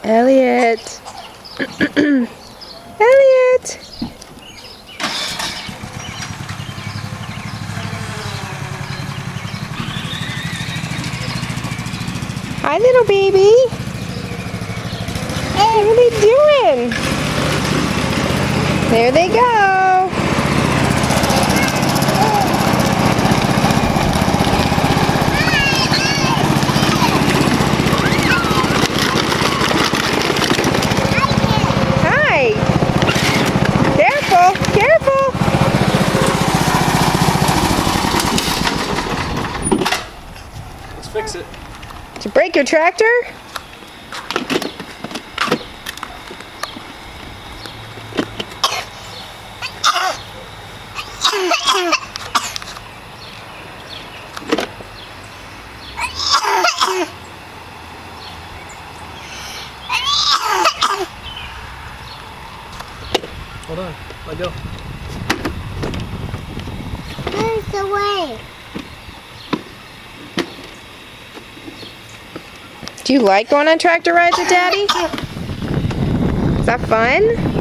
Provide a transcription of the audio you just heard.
Elliot. Elliot. Hi, little baby. What are they doing? There they go. Hi. Careful, careful. Let's fix it. Did you break your tractor? Hold on. Let go. There's the way. Do you like going on tractor rides with Daddy? Is that fun?